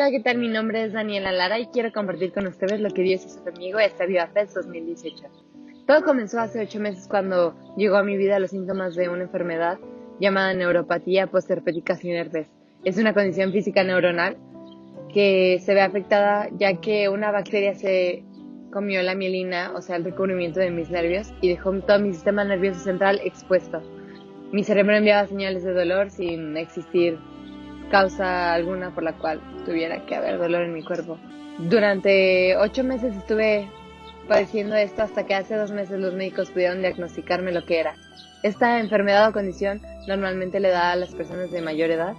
Hola, ¿qué tal? Mi nombre es Daniela Lara y quiero compartir con ustedes lo que Dios hizo conmigo este Viva Fest 2018. Todo comenzó hace 8 meses cuando llegó a mi vida los síntomas de una enfermedad llamada neuropatía postherpética sin herpes. Es una condición física neuronal que se ve afectada ya que una bacteria se comió la mielina, o sea, el recubrimiento de mis nervios, y dejó todo mi sistema nervioso central expuesto. Mi cerebro enviaba señales de dolor sin existir causa alguna por la cual tuviera que haber dolor en mi cuerpo. Durante 8 meses estuve padeciendo esto hasta que hace 2 meses los médicos pudieron diagnosticarme lo que era. Esta enfermedad o condición normalmente le da a las personas de mayor edad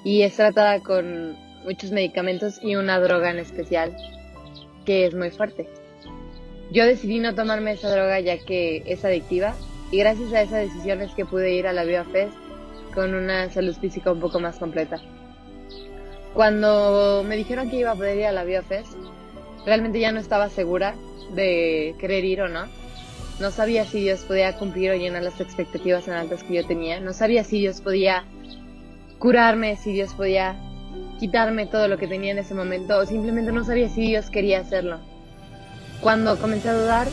y es tratada con muchos medicamentos y una droga en especial que es muy fuerte. Yo decidí no tomarme esa droga ya que es adictiva y gracias a esa decisión es que pude ir a la Viva Fest con una salud física un poco más completa. Cuando me dijeron que iba a poder ir a la Viva Fest, realmente ya no estaba segura de querer ir o no. No sabía si Dios podía cumplir o llenar las expectativas tan altas que yo tenía. No sabía si Dios podía curarme, si Dios podía quitarme todo lo que tenía en ese momento, o simplemente no sabía si Dios quería hacerlo. Cuando comencé a dudar,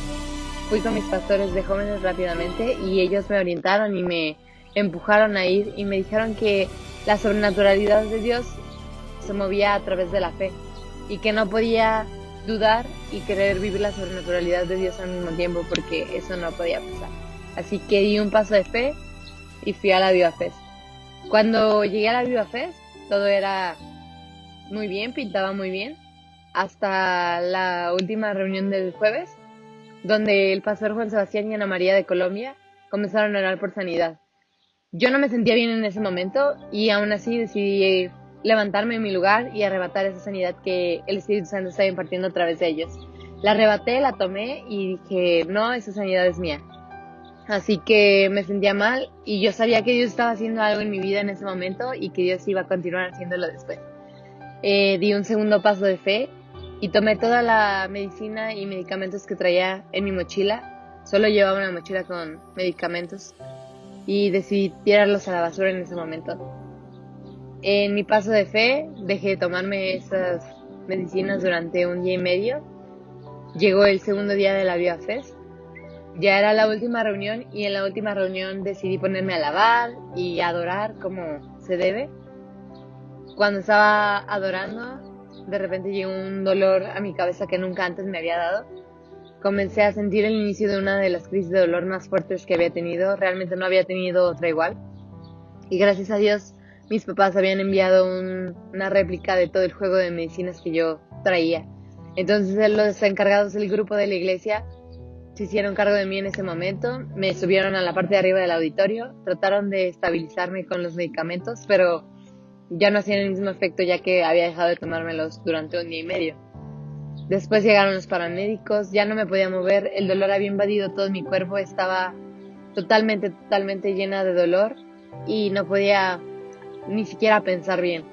fui con mis pastores de jóvenes rápidamente y ellos me orientaron y me empujaron a ir y me dijeron que la sobrenaturalidad de Dios se movía a través de la fe y que no podía dudar y querer vivir la sobrenaturalidad de Dios al mismo tiempo porque eso no podía pasar. Así que di un paso de fe y fui a la Viva Fest. Cuando llegué a la Viva Fest, todo era muy bien, pintaba muy bien, hasta la última reunión del jueves, donde el pastor Juan Sebastián y Ana María de Colombia comenzaron a orar por sanidad. Yo no me sentía bien en ese momento y aún así decidí levantarme en mi lugar y arrebatar esa sanidad que el Espíritu Santo estaba impartiendo a través de ellos. La arrebaté, la tomé y dije, no, esa sanidad es mía. Así que me sentía mal y yo sabía que Dios estaba haciendo algo en mi vida en ese momento y que Dios iba a continuar haciéndolo después. Di un segundo paso de fe y tomé toda la medicina y medicamentos que traía en mi mochila. Solo llevaba una mochila con medicamentos y decidí tirarlos a la basura en ese momento. En mi paso de fe dejé de tomarme esas medicinas durante 1 día y medio. Llegó el segundo día de la Viva Fest. Ya era la última reunión y en la última reunión decidí ponerme a alabar y adorar como se debe. Cuando estaba adorando, de repente llegó un dolor a mi cabeza que nunca antes me había dado. Comencé a sentir el inicio de una de las crisis de dolor más fuertes que había tenido. Realmente no había tenido otra igual. Y gracias a Dios, mis papás habían enviado una réplica de todo el juego de medicinas que yo traía. Entonces los encargados del grupo de la iglesia se hicieron cargo de mí en ese momento. Me subieron a la parte de arriba del auditorio. Trataron de estabilizarme con los medicamentos, pero ya no hacían el mismo efecto ya que había dejado de tomármelos durante 1 día y medio. Después llegaron los paramédicos, ya no me podía mover, el dolor había invadido todo mi cuerpo, estaba totalmente llena de dolor y no podía ni siquiera pensar bien.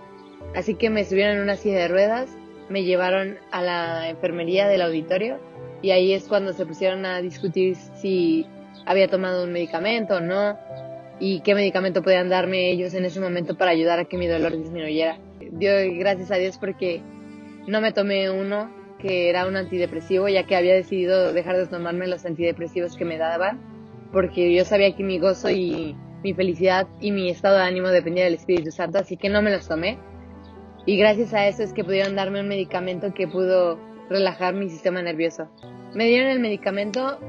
Así que me subieron en una silla de ruedas, me llevaron a la enfermería del auditorio y ahí es cuando se pusieron a discutir si había tomado un medicamento o no y qué medicamento podían darme ellos en ese momento para ayudar a que mi dolor disminuyera. Doy gracias a Dios porque no me tomé uno que era un antidepresivo, ya que había decidido dejar de tomarme los antidepresivos que me daban, porque yo sabía que mi gozo y mi felicidad y mi estado de ánimo dependía del Espíritu Santo, así que no me los tomé. Y gracias a eso es que pudieron darme un medicamento que pudo relajar mi sistema nervioso. Me dieron el medicamento,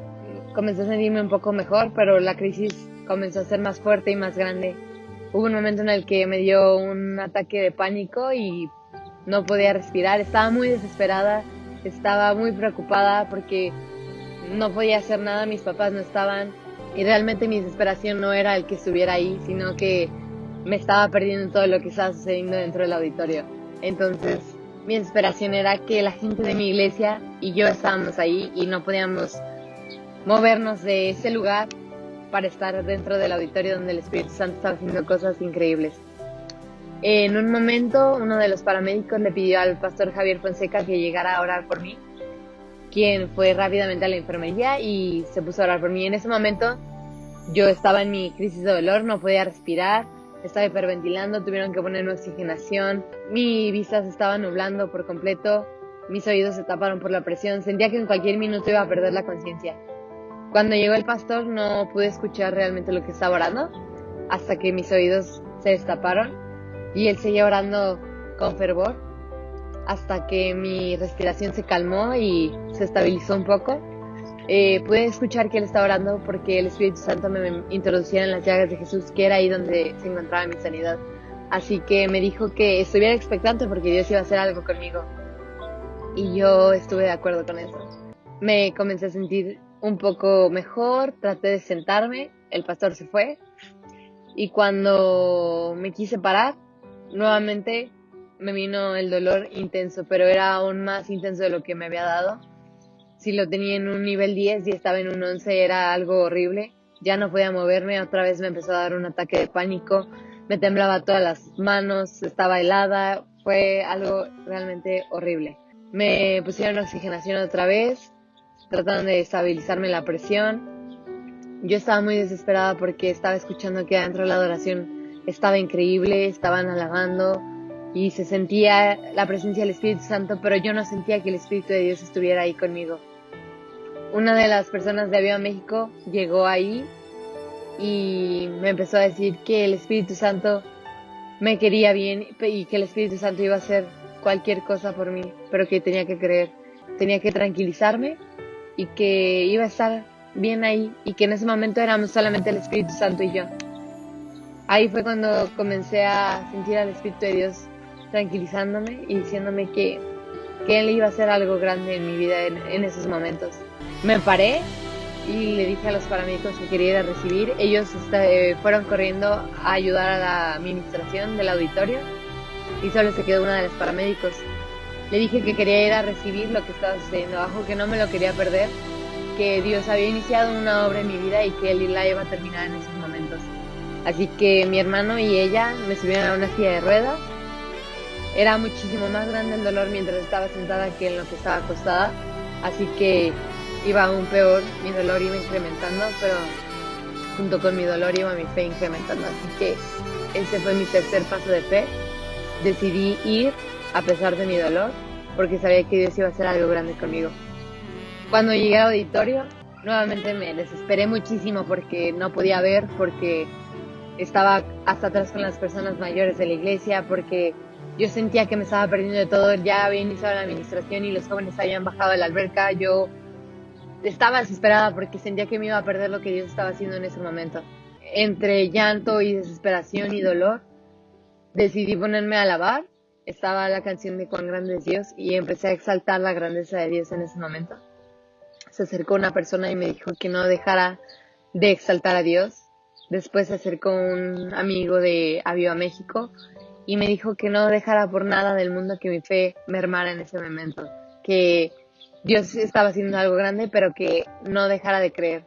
comencé a sentirme un poco mejor, pero la crisis comenzó a ser más fuerte y más grande. Hubo un momento en el que me dio un ataque de pánico y no podía respirar, estaba muy desesperada, estaba muy preocupada porque no podía hacer nada, mis papás no estaban y realmente mi desesperación no era el que estuviera ahí, sino que me estaba perdiendo todo lo que estaba sucediendo dentro del auditorio. Entonces mi desesperación era que la gente de mi iglesia y yo estábamos ahí y no podíamos movernos de ese lugar para estar dentro del auditorio donde el Espíritu Santo estaba haciendo cosas increíbles. En un momento, uno de los paramédicos le pidió al pastor Javier Fonseca que llegara a orar por mí, quien fue rápidamente a la enfermería y se puso a orar por mí. En ese momento, yo estaba en mi crisis de dolor, no podía respirar, estaba hiperventilando, tuvieron que ponerme oxigenación, mi vista se estaba nublando por completo, mis oídos se taparon por la presión, sentía que en cualquier minuto iba a perder la conciencia. Cuando llegó el pastor no pude escuchar realmente lo que estaba orando, hasta que mis oídos se destaparon y él seguía orando con fervor, hasta que mi respiración se calmó y se estabilizó un poco. Pude escuchar que él estaba orando porque el Espíritu Santo me introduciera en las llagas de Jesús, que era ahí donde se encontraba mi sanidad. Así que me dijo que estuviera expectante porque Dios iba a hacer algo conmigo. Y yo estuve de acuerdo con eso. Me comencé a sentir un poco mejor, traté de sentarme, el pastor se fue. Y cuando me quise parar, nuevamente me vino el dolor intenso, pero era aún más intenso de lo que me había dado. Si lo tenía en un nivel 10 y estaba en un 11 era algo horrible. Ya no podía moverme, otra vez me empezó a dar un ataque de pánico. Me temblaba todas las manos, estaba helada. Fue algo realmente horrible. Me pusieron oxigenación otra vez, trataron de estabilizarme la presión. Yo estaba muy desesperada porque estaba escuchando que adentro de la adoración estaba increíble, estaban alabando y se sentía la presencia del Espíritu Santo, pero yo no sentía que el Espíritu de Dios estuviera ahí conmigo. Una de las personas de Aviva México llegó ahí y me empezó a decir que el Espíritu Santo me quería bien y que el Espíritu Santo iba a hacer cualquier cosa por mí, pero que tenía que creer, tenía que tranquilizarme y que iba a estar bien ahí y que en ese momento éramos solamente el Espíritu Santo y yo. Ahí fue cuando comencé a sentir al Espíritu de Dios tranquilizándome y diciéndome que Él iba a hacer algo grande en mi vida en esos momentos. Me paré y le dije a los paramédicos que quería ir a recibir. Ellos fueron corriendo a ayudar a la administración del auditorio y solo se quedó una de los paramédicos. Le dije que quería ir a recibir lo que estaba sucediendo abajo, que no me lo quería perder, que Dios había iniciado una obra en mi vida y que Él la iba a terminar en esos momentos. Así que mi hermano y ella me subieron a una silla de ruedas. Era muchísimo más grande el dolor mientras estaba sentada que en lo que estaba acostada, así que iba aún peor, mi dolor iba incrementando, pero junto con mi dolor iba mi fe incrementando, así que ese fue mi tercer paso de fe. Decidí ir a pesar de mi dolor, porque sabía que Dios iba a hacer algo grande conmigo. Cuando llegué al auditorio, nuevamente me desesperé muchísimo porque no podía ver, porque estaba hasta atrás con las personas mayores de la iglesia, porque yo sentía que me estaba perdiendo de todo. Ya había iniciado la administración y los jóvenes habían bajado de la alberca. Yo estaba desesperada porque sentía que me iba a perder lo que Dios estaba haciendo en ese momento. Entre llanto y desesperación y dolor, decidí ponerme a alabar. Estaba la canción de Cuán grande es Dios y empecé a exaltar la grandeza de Dios en ese momento. Se acercó una persona y me dijo que no dejara de exaltar a Dios. Después se acercó un amigo de Aviva México y me dijo que no dejara por nada del mundo que mi fe mermara en ese momento, que Dios estaba haciendo algo grande, pero que no dejara de creer.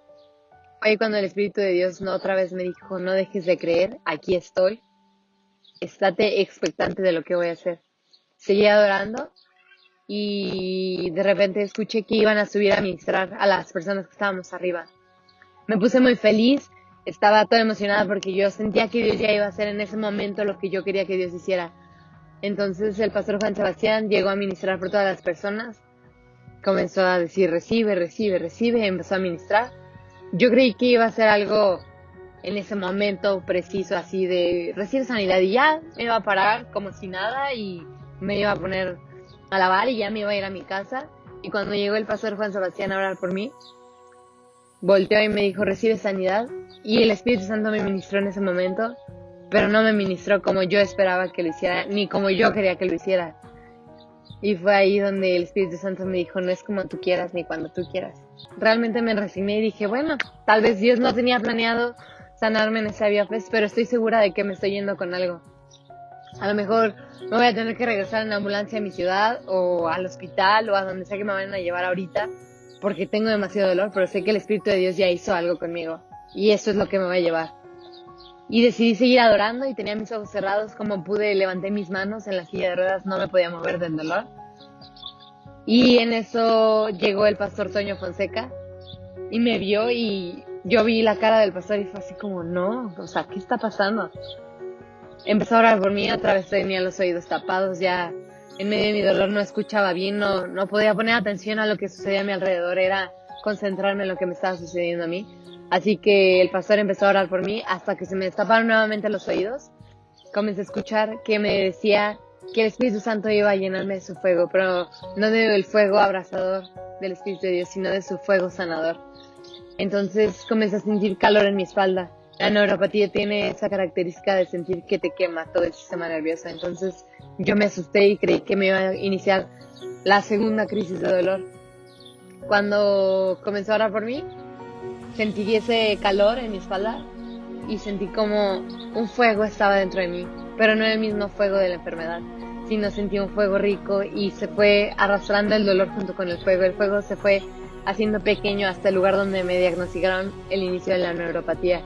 Fue ahí cuando el Espíritu de Dios otra vez me dijo, no dejes de creer, aquí estoy, estate expectante de lo que voy a hacer. Seguí adorando y de repente escuché que iban a subir a ministrar a las personas que estábamos arriba. Me puse muy feliz. Estaba toda emocionada porque yo sentía que Dios ya iba a hacer en ese momento lo que yo quería que Dios hiciera. Entonces el pastor Juan Sebastián llegó a ministrar por todas las personas. Comenzó a decir, recibe, recibe, recibe, y empezó a ministrar. Yo creí que iba a ser algo en ese momento preciso, así de recibe sanidad, y ya me iba a parar como si nada y me iba a poner a lavar y ya me iba a ir a mi casa. Y cuando llegó el pastor Juan Sebastián a orar por mí, volteó y me dijo, recibe sanidad. Y el Espíritu Santo me ministró en ese momento, pero no me ministró como yo esperaba que lo hiciera, ni como yo quería que lo hiciera. Y fue ahí donde el Espíritu Santo me dijo, no es como tú quieras ni cuando tú quieras. Realmente me resigné y dije, bueno, tal vez Dios no tenía planeado sanarme en ese Aviva Fest, pero estoy segura de que me estoy yendo con algo. A lo mejor me voy a tener que regresar en ambulancia a mi ciudad o al hospital o a donde sea que me vayan a llevar ahorita, porque tengo demasiado dolor, pero sé que el Espíritu de Dios ya hizo algo conmigo y eso es lo que me va a llevar. Y decidí seguir adorando y tenía mis ojos cerrados. Como pude, levanté mis manos en la silla de ruedas, no me podía mover del dolor. Y en eso llegó el pastor Toño Fonseca y me vio y yo vi la cara del pastor y fue así como, no, o sea, ¿qué está pasando? empezó a orar por mí, otra vez tenía los oídos tapados, ya en medio de mi dolor no escuchaba bien, no podía poner atención a lo que sucedía a mi alrededor, era concentrarme en lo que me estaba sucediendo a mí. Así que el pastor empezó a orar por mí hasta que se me destaparon nuevamente los oídos. Comencé a escuchar que me decía que el Espíritu Santo iba a llenarme de su fuego, pero no del fuego abrasador del Espíritu de Dios, sino de su fuego sanador. Entonces comencé a sentir calor en mi espalda. La neuropatía tiene esa característica de sentir que te quema todo el sistema nervioso. Entonces yo me asusté y creí que me iba a iniciar la segunda crisis de dolor. Cuando comenzó a orar por mí, sentí ese calor en mi espalda y sentí como un fuego estaba dentro de mí, pero no el mismo fuego de la enfermedad, sino sentí un fuego rico y se fue arrastrando el dolor junto con el fuego. El fuego se fue haciendo pequeño hasta el lugar donde me diagnosticaron el inicio de la neuropatía.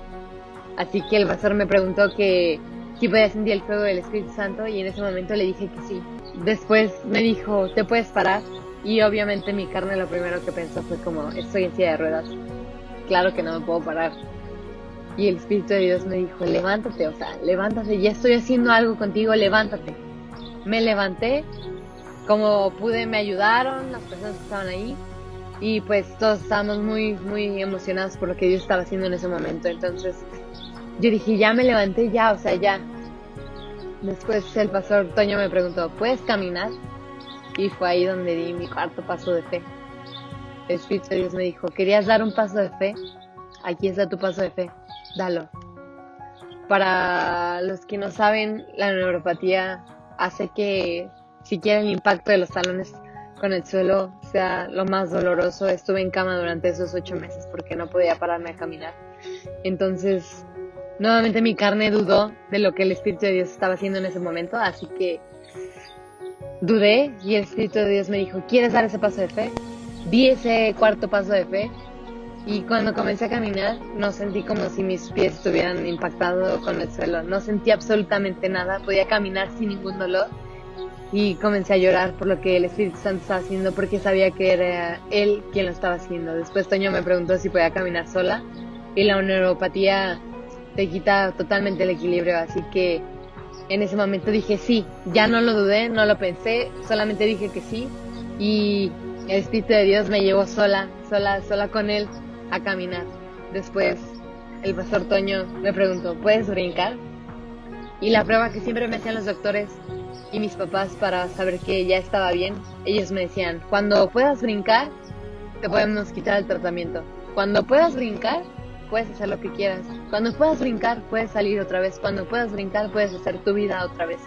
Así que el pastor me preguntó que si podía sentir el fuego del Espíritu Santo y en ese momento le dije que sí. Después me dijo, ¿te puedes parar? Y obviamente mi carne lo primero que pensó fue como, estoy en silla de ruedas, claro que no me puedo parar. Y el Espíritu de Dios me dijo, levántate, o sea, levántate, ya estoy haciendo algo contigo, levántate. Me levanté, como pude me ayudaron las personas que estaban ahí y pues todos estábamos muy emocionados por lo que Dios estaba haciendo en ese momento. Entonces yo dije, ya me levanté, ya, o sea, ya. Después el pastor Toño me preguntó, ¿puedes caminar? Y fue ahí donde di mi cuarto paso de fe. El Espíritu de Dios me dijo, ¿querías dar un paso de fe? Aquí está tu paso de fe, dalo. Para los que no saben, la neuropatía hace que siquiera el impacto de los talones con el suelo sea lo más doloroso. Estuve en cama durante esos 8 meses porque no podía pararme a caminar. Entonces, nuevamente mi carne dudó de lo que el Espíritu de Dios estaba haciendo en ese momento, así que dudé y el Espíritu de Dios me dijo, ¿quieres dar ese paso de fe? Di ese cuarto paso de fe y cuando comencé a caminar no sentí como si mis pies estuvieran impactados con el suelo, no sentí absolutamente nada, podía caminar sin ningún dolor y comencé a llorar por lo que el Espíritu Santo estaba haciendo porque sabía que era Él quien lo estaba haciendo. Después Toño me preguntó si podía caminar sola y la neuropatía te quita totalmente el equilibrio, así que en ese momento dije sí, ya no lo dudé, no lo pensé, solamente dije que sí y el Espíritu de Dios me llevó sola con Él a caminar. Después el pastor Toño me preguntó, ¿puedes brincar? Y la prueba que siempre me hacían los doctores y mis papás para saber que ya estaba bien, ellos me decían, cuando puedas brincar, te podemos quitar el tratamiento. Cuando puedas brincar, puedes hacer lo que quieras. Cuando puedas brincar, puedes salir otra vez. Cuando puedas brincar, puedes hacer tu vida otra vez.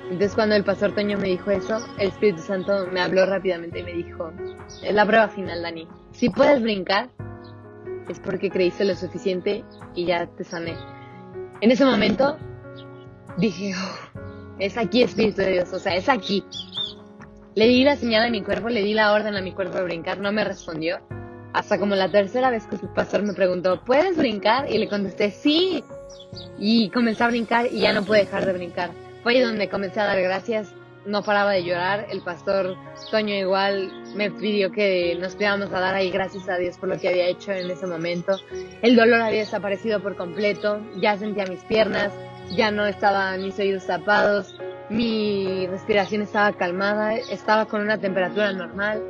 Entonces cuando el pastor Toño me dijo eso, el Espíritu Santo me habló rápidamente y me dijo, es la prueba final, Dani. Si puedes brincar, es porque creíste lo suficiente y ya te sané. En ese momento dije, es aquí, Espíritu de Dios, o sea, es aquí. Le di la señal a mi cuerpo, le di la orden a mi cuerpo de brincar, no me respondió. Hasta como la tercera vez que el pastor me preguntó, ¿puedes brincar? Y le contesté, sí. Y comencé a brincar y ya no pude dejar de brincar. Fue ahí donde comencé a dar gracias, no paraba de llorar. El pastor Toño igual me pidió que nos pidiéramos a dar ahí gracias a Dios por lo que había hecho en ese momento. El dolor había desaparecido por completo, ya sentía mis piernas, ya no estaban mis oídos tapados, mi respiración estaba calmada, estaba con una temperatura normal.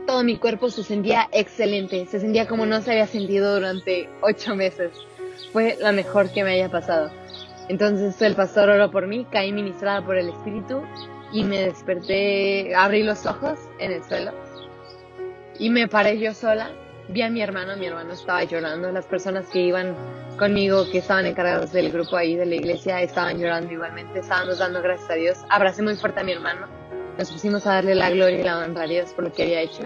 Todo mi cuerpo se sentía excelente, se sentía como no se había sentido durante 8 meses. Fue lo mejor que me haya pasado. Entonces el pastor oró por mí, caí ministrada por el Espíritu y me desperté, abrí los ojos en el suelo y me paré yo sola. Vi a mi hermano estaba llorando, las personas que iban conmigo, que estaban encargados del grupo ahí de la iglesia, estaban llorando igualmente, estábamos dando gracias a Dios. Abracé muy fuerte a mi hermano, nos pusimos a darle la gloria y la honra a Dios por lo que había hecho.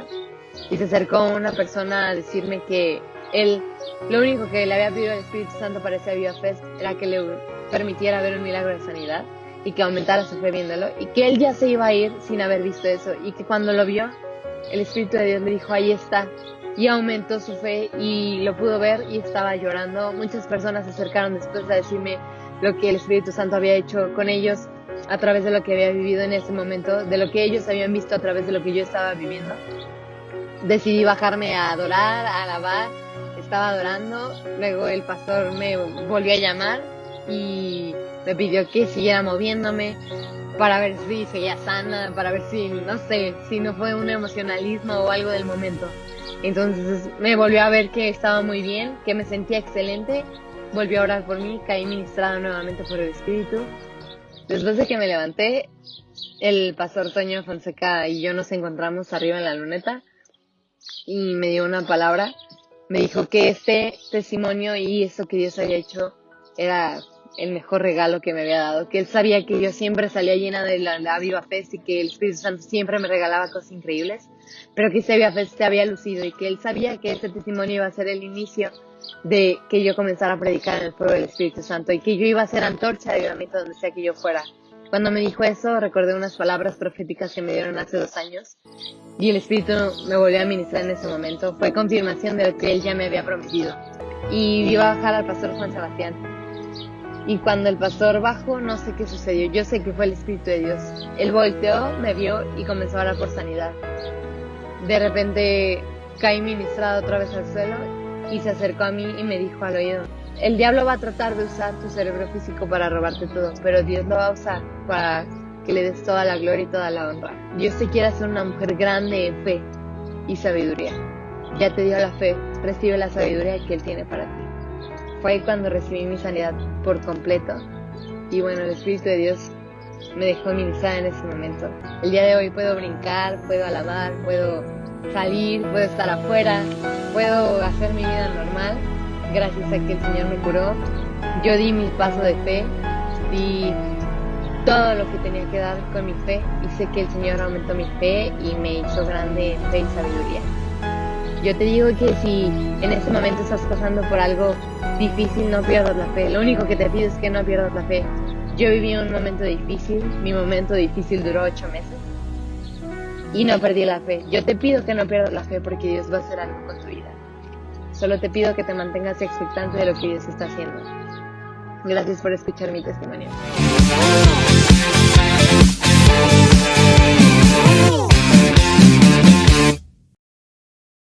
Y se acercó una persona a decirme que él, lo único que le había pedido al Espíritu Santo para ese Viva Fest era que le permitiera ver un milagro de sanidad y que aumentara su fe viéndolo, y que él ya se iba a ir sin haber visto eso, y que cuando lo vio, el Espíritu de Dios le dijo, ahí está, y aumentó su fe y lo pudo ver y estaba llorando. Muchas personas se acercaron después a decirme lo que el Espíritu Santo había hecho con ellos a través de lo que había vivido en ese momento, de lo que ellos habían visto a través de lo que yo estaba viviendo. Decidí bajarme a adorar, a alabar, estaba adorando, luego el pastor me volvió a llamar, y me pidió que siguiera moviéndome para ver si seguía sana, para ver si, no sé, si no fue un emocionalismo o algo del momento. Entonces me volvió a ver que estaba muy bien, que me sentía excelente, volvió a orar por mí, caí ministrada nuevamente por el Espíritu. Después de que me levanté, el pastor Toño Fonseca y yo nos encontramos arriba en la luneta y me dio una palabra. Me dijo que este testimonio y esto que Dios había hecho era el mejor regalo que me había dado, que él sabía que yo siempre salía llena de la Viva Fest y que el Espíritu Santo siempre me regalaba cosas increíbles, pero que ese Viva Fest se había lucido y que él sabía que este testimonio iba a ser el inicio de que yo comenzara a predicar en el fuego del Espíritu Santo y que yo iba a ser antorcha de avivamiento donde sea que yo fuera. Cuando me dijo eso, recordé unas palabras proféticas que me dieron hace 2 años y el Espíritu me volvió a ministrar en ese momento. Fue confirmación de lo que él ya me había prometido. Y iba a bajar al pastor Juan Sebastián. Y cuando el pastor bajó, no sé qué sucedió. Yo sé que fue el Espíritu de Dios. Él volteó, me vio y comenzó a orar por sanidad. De repente caí ministrado otra vez al suelo y se acercó a mí y me dijo al oído: el diablo va a tratar de usar tu cerebro físico para robarte todo, pero Dios lo va a usar para que le des toda la gloria y toda la honra. Dios te quiere hacer una mujer grande en fe y sabiduría. Ya te dio la fe, recibe la sabiduría que Él tiene para ti. Fue ahí cuando recibí mi sanidad por completo. Y bueno, el Espíritu de Dios me dejó ministrar en ese momento. El día de hoy puedo brincar, puedo alabar, puedo salir, puedo estar afuera, puedo hacer mi vida normal. Gracias a que el Señor me curó, yo di mi paso de fe, di todo lo que tenía que dar con mi fe y sé que el Señor aumentó mi fe y me hizo grande en fe y sabiduría. Yo te digo que si en este momento estás pasando por algo difícil, no pierdas la fe. Lo único que te pido es que no pierdas la fe. Yo viví un momento difícil, mi momento difícil duró 8 meses y no perdí la fe. Yo te pido que no pierdas la fe porque Dios va a hacer algo con tu vida. Solo te pido que te mantengas expectante de lo que Dios está haciendo. Gracias por escuchar mi testimonio.